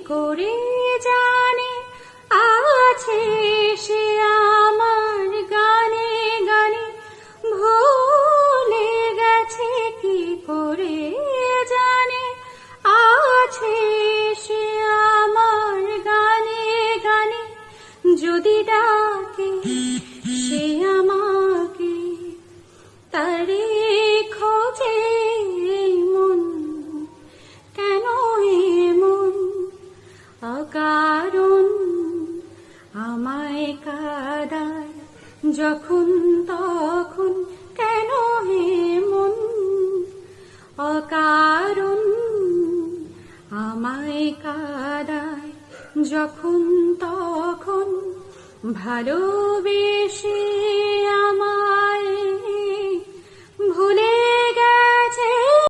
করে জানে আছে সে আমার গানে গানে, ভুলে গেছে কি করে জানে আছে সে আমার গানে গানে। যদি ডাকে সে আমাকে, তারে খোঁজে মন, কেন এমন অকারণ আমায় কাঁদায় যখন তখন, কেন এমন অকারণ আমায় কাঁদায় যখন তখন। ভালোবেসে আমার